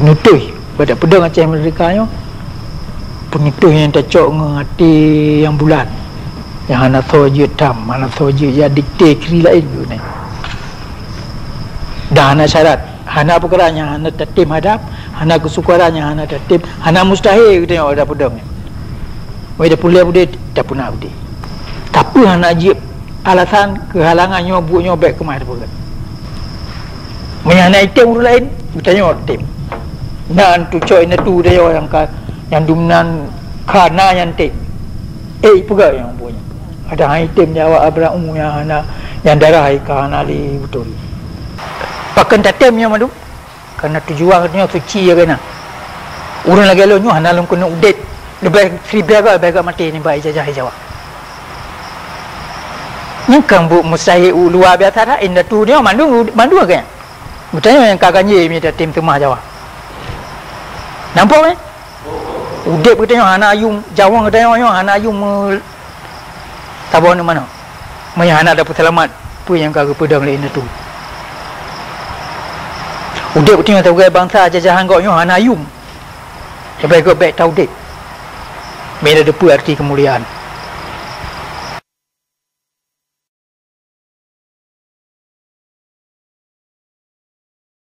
penutuh pada pedang Aceh Merdeka nya, penutuh yang tercok dengan hati yang bulan, yang hana soje tam, hana soje ya dikte kiri lain tu ni. Dah hana syarat, hana perkaranya, hana tertib hadap, hana kesukarannya, hana tertib, hana mustahil kita tengok ada pedang ni. Wei dah pulih bude, dah punah bude. Tapi hana ajib alasan kehalangannya buatnya baik ke mana pun. Menyana item urut lain, bertanya item. Nan tu coy na tu dia yang dominan kana yang tem. Pega yang punya. Ada item jawab abra umum yang darah kana li betul. Pakan tatemnya madu. Karena tujuan katanya suci ya kena. Urang lagi lo nyu hana long kena udet. Lebih 1000 baga mati ni baik jajah jawab. Ni kan bu mustahil luar biasa dah inda tu dia mandu kan. Bertanya yang kakaknya minta tim temah jawab. Nampak kan? Udip katanya hana ayum, jawang katanya hana ayum tabon mana? Maya hana dapat selamat pu yang kagak pedang lain tu. Udip katanya tahu bangsa jajahan gaknya hana ayum. Sampai kau baik tahu dek. Beda depu arti kemuliaan.